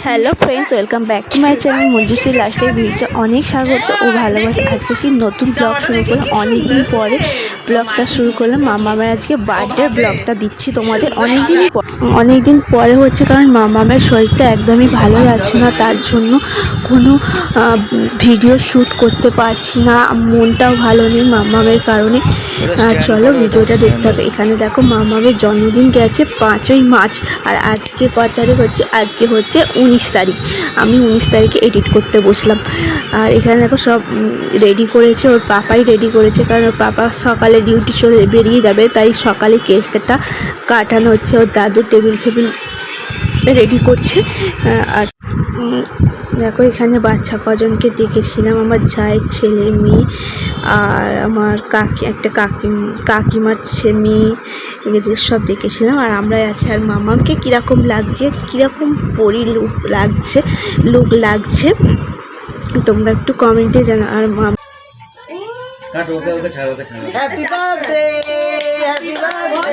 Hello friends, welcome back to my channel Manjushree lifestyle. ভিডিওতে অনেক স্বাগত ও ভালোবাসা। আজকে কি নতুন ব্লগ শুরু করলাম, অনেকদিন পরে ব্লগটা শুরু করলাম। মামামের আজকে বার্থডে ব্লগটা দিচ্ছি তোমাদের অনেকদিন পরে হচ্ছে, কারণ মামামের শরীরটা একদমই ভালো যাচ্ছে না, তার জন্য কোনো ভিডিও শ্যুট করতে পারছি না। মনটাও ভালো নেই মামামের কারণে। চলো ভিডিওটা দেখতে হবে। এখানে দেখো মামামের জন্মদিন গেছে 5ই মার্চ, আর আজকে কত তারিখ হচ্ছে? আজকে হচ্ছে 19 তারিখ। আমি 19 তারিখে এডিট করতে বসলাম। আর এখানে দেখো সব রেডি করেছে, ওর পাপাই রেডি করেছে, কারণ ওর পাপা সকালে ডিউটি চলে বেরিয়ে যাবে, তাই সকালে কেকটা কাটানো হচ্ছে। ওর দাদু টেবিল রেডি করছে। আর দেখো এখানে বাচ্চা কজনকে ডেকেছিলাম, আমার জায়ের ছেলে মেয়ে, আর আমার কাকিমার মেয়ে, এদের সব দেখেছিলাম। আর আমরাই আছি। আর মামামকে কীরকম লাগছে, কীরকম লুক লাগছে তোমরা একটু কমেন্টে জানো। আর হ্যাপি বার্থডে, হ্যাপি বার্থডে,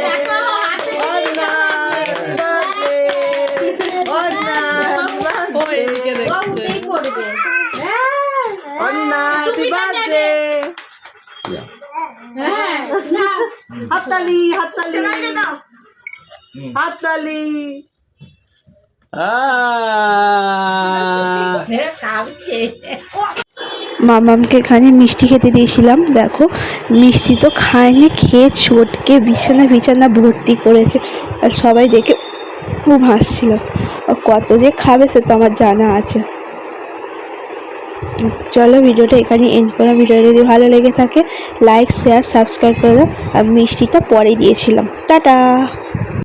হাততালি হাততালি হাততালি। মামামকে এখানে মিষ্টি খেতে দিয়েছিলাম। দেখো মিষ্টি তো খায়নি, খেয়ে চটকে বিছানা ভর্তি করেছে। আর সবাই দেখে খুব হাসছিল। কত যে খাবে সে তো আমার জানা আছে। চলো ভিডিওটা এখানে এন্ড করা। ভিডিওটা যদি ভালো লেগে থাকে লাইক শেয়ার সাবস্ক্রাইব করে দাও। আর মিষ্টিটা পরে দিয়েছিলাম। টাটা।